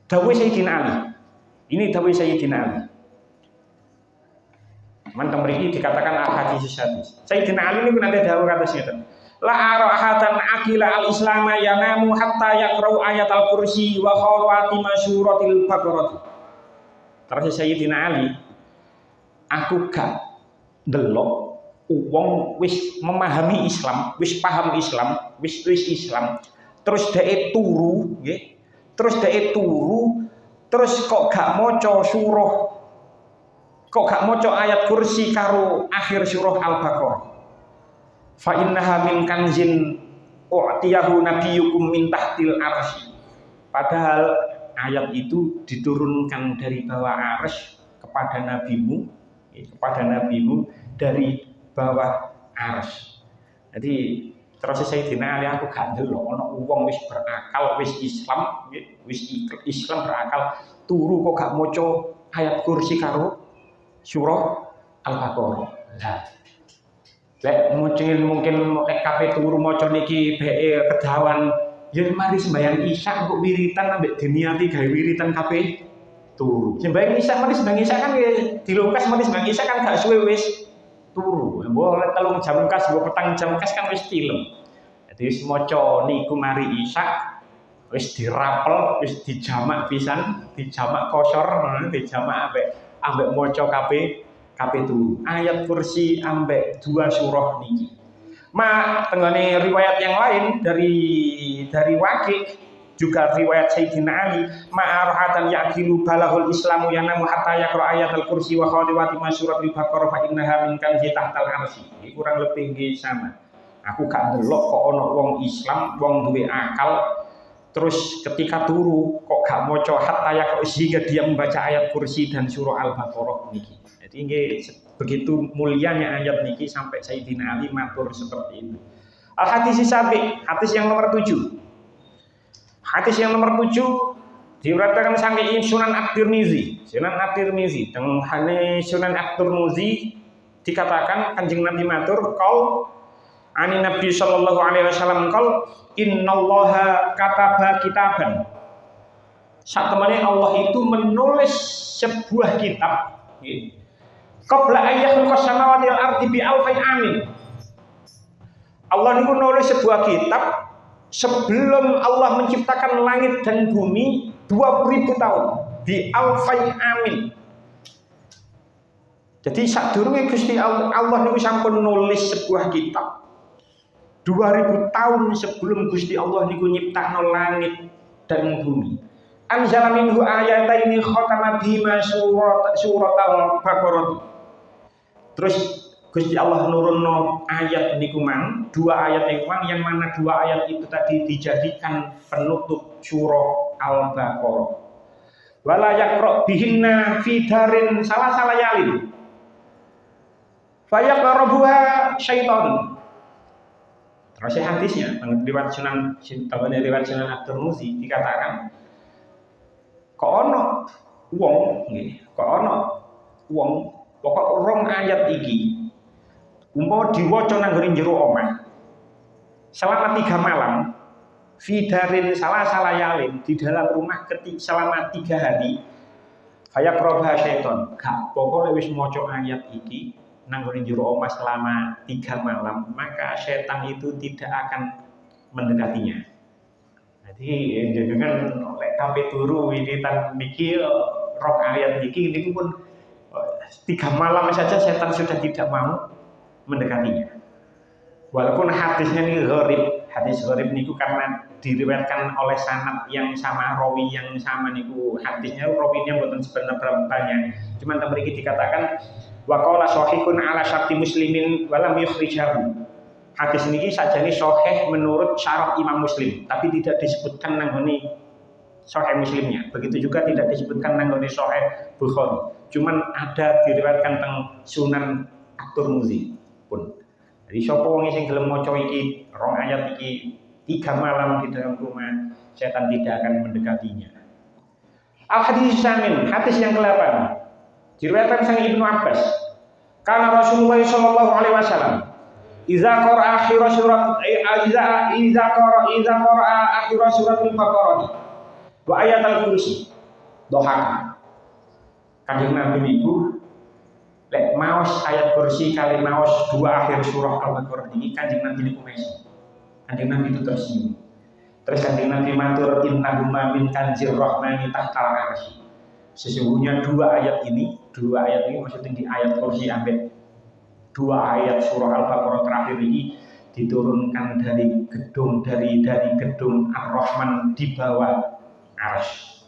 dawuh Sayyidina Ali. Ini dawuh Sayyidina Ali. Mantap mriki dikatakan al-hadis. Sayyidina Ali niku nate dawuh kados ngeten. La arahatan akila al-islama yanamu hatta yaqra'u ayat al-kursi wa khawatima suratil baqarah. Terus Sayyidina Ali, aku gak ndelok wong wis memahami Islam, wis paham Islam, wis Islam, terus dhek turu, nggih. Terus kok gak maca surah, kok gak maca ayat kursi karo akhir surah Al-Baqarah. Fa innaha min kanzin u'tiyahu nabiyyukum min tahtil arsy. Padahal ayat itu diturunkan dari bawah arsy kepada nabimu dari bawah arsy. Jadi terus Sayyidina Ali, aku gak ndelok ana wong wis berakal, wis Islam berakal turu kok gak maca ayat kursi karo surah Al-Baqarah. Nah, lek mungkin lek kabeh turu maca niki beke kedawan, ya mari sembahyang Isya kok wiritan ambek diniati gawe wiritan kabeh turu. Sembahyang Isya mari sembahyang Isya kan dilungkas mari sembahyang Isya kan gak suwe wis turu. Mbok 3 jam kas, mbok 4 jam kas kan wis tilem. Jadi wis maca niku mari Isya wis dirapel, wis dijamak pisan, dijamak kosor, dijamak ambek maca kabeh turu. Ayat kursi ambek 2 surah niki. Tenggane riwayat yang lain dari Waqi, juga riwayat Sayyidina Ali, ma'arahatan yaqilu balahul islamu yanamu hatta yaqra ayatul kursi wa khawatiwati masyuratul baqarah fa innaha min kanzi tahtal arsy. Iki kurang lebih nggih sama. Aku gak ndelok kok ana wong Islam, wong duwe akal, terus ketika turu kok gak maca hatta yaqra sehingga dia membaca ayat kursi dan surah Al-Baqarah niki. Jadi nggih begitu mulianya ayat niki sampai Sayyidina Ali matur seperti itu. Al-hadis sabi, hadis yang nomor 7. Hadis yang nomor 7 diriwayatkan saking Sunan At-Tirmizi. Sunan At-Tirmizi teng Sunan At-Tirmizi dikatakan Kanjeng Nabi matur qaul ani Nabi sallallahu alaihi wasallam qaul innallaha kataba kitaban. Satemene Allah itu menulis sebuah kitab nggih. Qabla ayyahul samawati wal ardi bi alfi amin. Allah niku nulis sebuah kitab sebelum Allah menciptakan langit dan bumi 20.000 tahun, di alfai amin. Jadi sadurunge Gusti Allah niku sampun nulis sebuah kitab 2000 tahun sebelum Gusti Allah niku nyiptakno langit dan bumi. Anzala minhu ayataini khatama bima surat al-Baqarah. Terus Gusti Allah nurunno ayat niku mang, 2 ayat yang mana 2 ayat itu tadi dijadikan penutup surah Al-Baqarah. Wala yaqra bihinna fi darin salah layalin. Fayaqrabuha syaitan. Terus hadisnya riwayat Sunan At-Tirmizi dikatakan kok ana wong pokok rong ayat iki umpama diwaca nang ngene jero omah selama 3 malam, fidarin salah layalin, di dalam rumah selama 3 hari, fayaqrabuha syaitan. Gak pokoknya wis maca ayat iki nang ngene jero omah selama 3 malam, maka setan itu tidak akan mendekatinya. Jadi jenengan lek kabeh turu wiritan niki rong ayat niki niku pun 3 malam saja setan sudah tidak mau mendekatinya. Walaupun hadisnya ini gharib, hadis gharib niku karena diriwayatkan oleh sanad yang sama, rawi yang sama niku hadisnya rawinya mboten sebenarnya banyak. Cuman mriki dikatakan wa qala sahihun ala syarti muslimin wa lam yukhrijahu. hadis niki sajane sahih menurut syarat Imam Muslim, tapi tidak disebutkan nanggone sahih Muslimnya. Begitu juga tidak disebutkan nanggone sahih Bukhari. Cuman ada diriwayatkan teng Sunan At-Tirmidzi pun. Jadi sapa wong sing gelem maca iki rong ayat iki 3 malam di dalam rumah, setan tidak akan mendekatinya. Al-hadis samin, hadis yang ke-8. Diriwayatkan sang Ibnu Abbas. Karena Rasulullah sallallahu alaihi wasallam iza qara'a akhir surat iza qara'a akhir suratul Baqarah wa ayat al-kursi dohaka. Kanjeng Nabi niku lek maos ayat kursi kali maos 2 akhir surah Al-Baqarah ini kanjeng Nabi niku mesi. Kanjeng Nabi itu tersenyum. Terus kanjeng Nabi matur innahuma min kanzir rahmani tahtal arsy. Sesungguhnya 2 ayat ini maksudnya di ayat kursi ambek 2 ayat surah Al-Baqarah terakhir ini diturunkan dari gedung gedung Ar-Rahman di bawah arsy.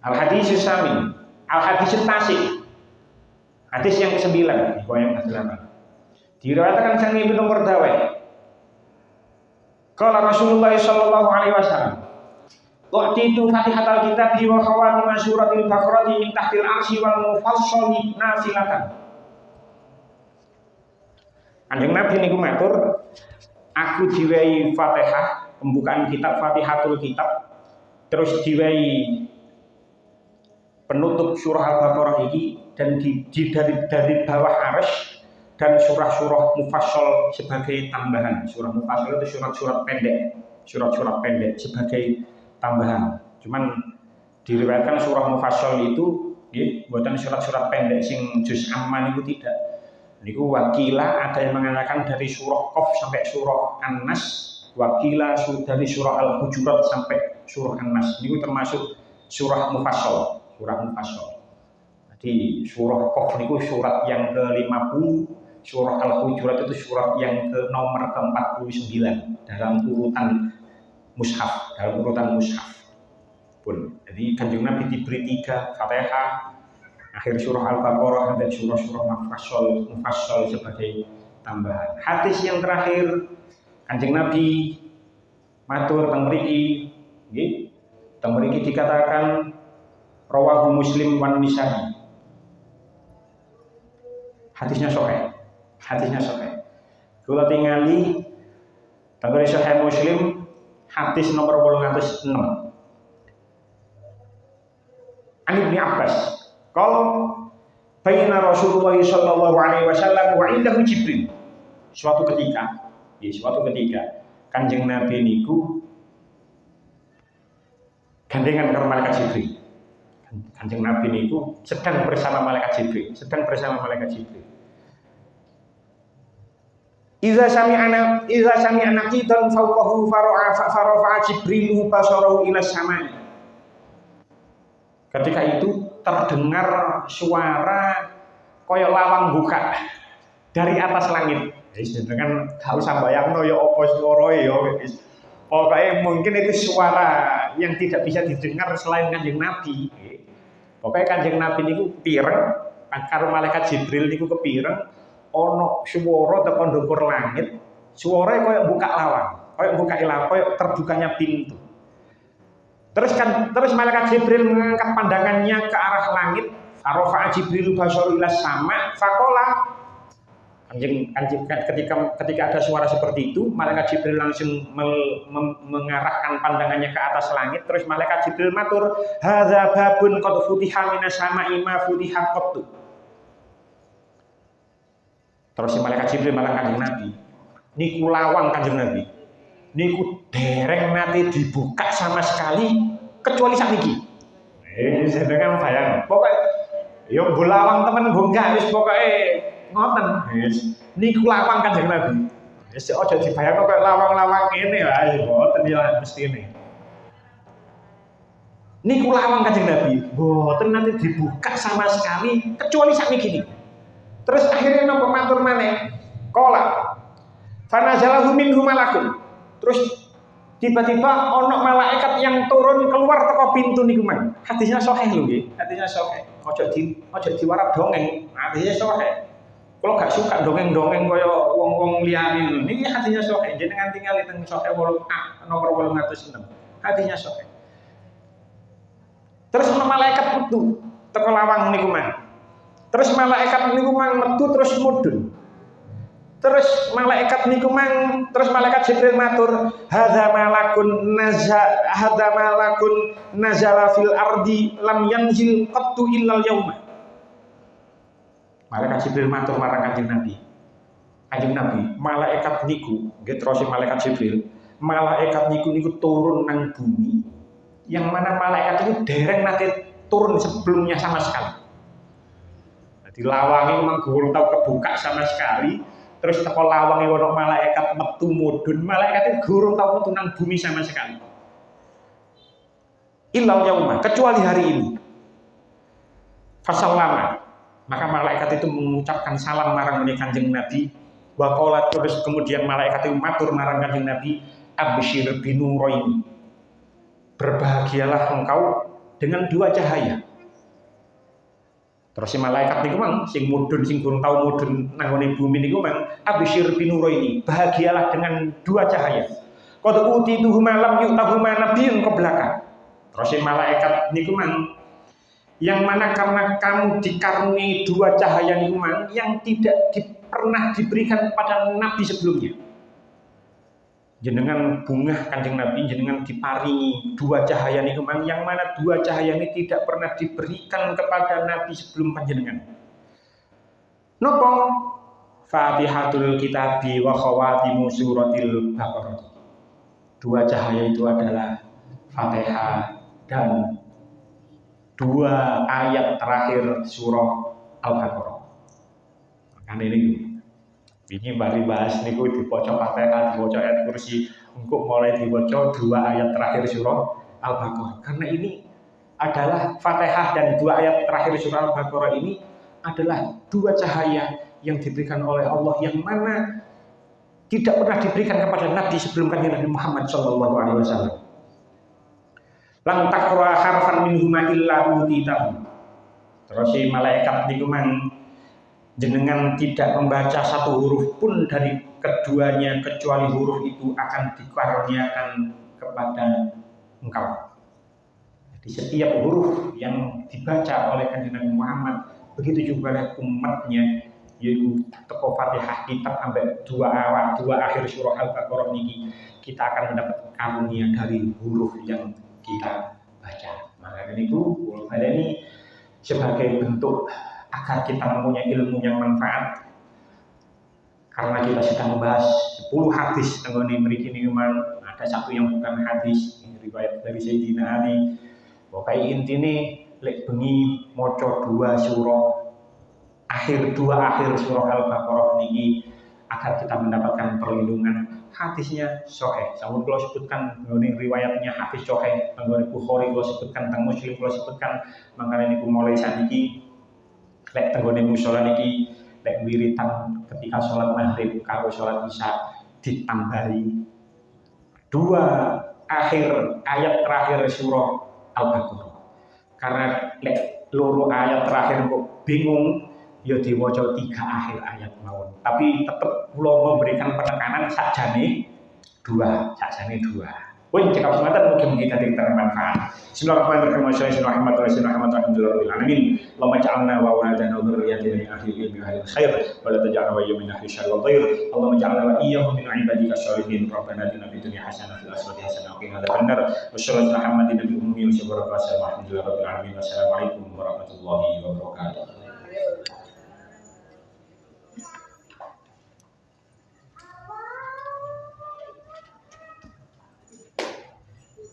Al-hadis sami, al-hadis tasik. Hadis yang ke-9 di poin ke-8. Diriwayatkan sang Ibnu Murdawai. Qala Rasulullah sallallahu alaihi wasallam, "Waqtitu Fatihatul Kitab wa khawatim suratil Baqarah min tahtil arsy wal mufassali nasilatan." Kanjeng Nabi niku matur, aku diwehi Fatihah, pembukaan kitab Fatihatul Kitab, terus diwehi penutup surah Al-Baqarah ini dan dari bawah arsy dan surah-surah mufassal sebagai tambahan. Surah mufassal itu surat-surat pendek sebagai tambahan. Cuman diriwayatkan surah mufassal itu buatan surat-surat pendek sing juz amman itu tidak. Niku wakilah ada yang mengatakan dari surah Qaf sampai surah An-Nas, wakilah dari surah Al-Hujurat sampai surah An-Nas. Niku termasuk surah mufassal. Jadi surah Qaf niku surat yang ke-50, surah Al-Hujurat itu surat yang ke nomor ke-49 dalam urutan mushaf, pun. Jadi kanjeng Nabi diberi 3 Fatihah, akhir surah Al-Baqarah dan surah-surah mufassal sebagai tambahan. Hadis yang terakhir kanjeng Nabi matur teng mriki, nggih. Teng mriki dikatakan rawahu Muslim wan Nisa'i. Hadisnya sahih. Kula tingali teng Sahih Muslim hadis nomor 806. An Ibnu Abbas, qala baina Rasulullah sallallahu alaihi wasallam wa indahu Jibril. Suatu ketika Kanjeng Nabi niku gandengan karo malaikat Jibril. Kanjeng Nabi niku sedang bersama malaikat Jibril. Iza sami'ana qidan fawqahu fara'a Jibril basarahu ila samai. Ketika itu terdengar suara koyok lawang buka dari atas langit. Dengan gak usah bayangno ya apa suara ya. Pokoknya mungkin itu suara yang tidak bisa didengar selain Kanjeng Nabi. Pokoknya Kanjeng Nabi niku pireng karo malaikat Jibril niku kepireng ana swara teko ndukur langit. Suaranya koyok buka lawang, koyok terbukanya pintu. Terus malaikat Jibril mengangkat pandangannya ke arah langit. Arafa Jibril basaru ila sama faqala. Ketika ada suara seperti itu, malaikat Jibril langsung mengarahkan pandangannya ke atas langit. Terus malaikat Jibril matur, hadza babun qad futiha minas sama'i ma futiha qattu. Terus si malaikat Jibril malah Kanjeng Nabi, niku lawang Kanjeng Nabi, niku dereng nate dibuka sama sekali kecuali sakniki. Sedangkan bayang, pokoknya yo bulawang temen bunga wis pokoke ngoten. Niku lawang Kanjeng Nabi. Wis aja dibayangno kok lawang-lawang ngene wae mboten ya mestine. Niku lawang Kanjeng Nabi, mboten nanti dibuka sama sekali kecuali sakniki niki. Terus akhirnya napa matur maneh? Qala fanazalahu minhu malakun. Terus tiba-tiba ono malaikat yang turun keluar teko pintu niku man. Hadisnya sahih lho nggih, hadisnya sahih. Ojo diwarak dongeng, hadisnya sahih. Kalau gak suka dongeng-dongeng kaya wong-wong liyane niki hatinya Sokeh jenengan tinggal teng Sokeh 8A nomor 806. Hatinya Sokeh. Terus ana malaikat metu teko lawang niku mang. Terus malaikat niku mang metu terus mudhun. Terus malaikat niku mang, terus malaikat Jibril matur, hadza malakun nazala fil ardi lam yanzil qattu illal yauma. Malaikat Jibril matur marang Kanjeng Nabi. Kanjeng Nabi, malaikat niku, nggih terus malaikat Jibril, malaikat niku turun nang bumi yang mana malaikat itu dereng nate turun sebelumnya sama sekali. Jadi lawangnya memang gurung tahu kebuka sama sekali. Terus teko lawange ono malaikat metu mudhun, malaikat itu gurung tau metu nang bumi sama sekali. Illal yauma, kecuali hari ini. Fasallama, maka malaikat itu mengucapkan salam marang Kanjeng Nabi. Wa qala terus kemudian malaikat itu matur marang Kanjeng Nabi, absyir binuraini. Berbahagialah engkau dengan dua cahaya. Terus si malaikat niku mang sing mudhun sing gurung tau mudhun nang ngene bumi niku mang abisyir binuraini, bahagialah dengan dua cahaya. Qad utituhuma lam yu'tahuma nabiyyun qablaka. Terus si malaikat niku mang yang mana karena kamu dikaruniai dua cahaya niku mang yang tidak pernah diberikan kepada nabi sebelumnya. Jenengan bungah Kanjeng Nabi, jenengan diparingi dua cahaya niku mang yang mana dua cahaya ini tidak pernah diberikan kepada nabi sebelum panjenengan. Napa? Fatihatul Kitabi wa khawatimu suratil Baqarah. Dua cahaya itu adalah Fatihah dan dua ayat terakhir surah Al-Baqarah. Makanya ini bari bahas niku dibaca Fatihah, dibaca ayat kursi, engko mulai dibaca dua ayat terakhir surah Al-Baqarah. Karena ini adalah Fatihah dan dua ayat terakhir surah Al-Baqarah ini adalah dua cahaya yang diberikan oleh Allah yang mana tidak pernah diberikan kepada nabi sebelum kanjeng Nabi Muhammad sallallahu alaihi wasallam. Lam taqra harfan minhuma illa utitahu. Terus si malaikat niku mang jenengan tidak membaca satu huruf pun dari keduanya kecuali huruf itu akan dikaruniakan kepada engkau. Jadi setiap huruf yang dibaca oleh kanjeng Nabi Muhammad begitu juga oleh umatnya yaitu teko Fatihah kitab sampai dua akhir surah Al-Baqarah niki kita akan mendapat karunia dari huruf yang kita baca. Maka itu ini sebagai bentuk agar kita mempunyai ilmu yang manfaat. Karena kita sedang membahas 10 hadis tentang mriki niku ada satu yang bukan hadis, riwayat dari Sayyidina Ali. Pokoke intine lek bengi maca dua akhir surah Al-Baqarah niki agar kita mendapatkan perlindungan. Hadisnya sahih. Sampun kula sebutkan ngene riwayatnya hadis sahih, anggone Bukhari kula sebutkan, teng Muslim kula sebutkan, mangkane niku mulai saniki lek tenggone musala niki lek wiritan ketika sholat maghrib karo sholat isya ditambahi dua ayat terakhir surah Al-Baqarah. Karena lek loro ayat terakhir kok bingung ya diwaca 3 akhir ayat mawon. Tapi tetap kula memberikan penekanan sakjane 2. Pun cekap semangat mungkin kita bermanfaat. Bismillahirrahmanirrahim. Bismillahirrahmanirrahim. Allahumma ja'alna wa waladana wa dzurriyyatina min ahli ilmi wa ahli khair wa la taj'alna wa min ahli syarri wa dhair. Allahumma ja'alna wa iyyahum min ibadika sholihin. Rabbana atina fid dunya hasanah wa fil akhirati hasanah wa qina adzabannar. Wa sallallahu Muhammadin nabiyyi ummi wa sallallahu alaihi wa sallam. Alhamdulillahirabbil alamin. Wassalamualaikum warahmatullahi wabarakatuh.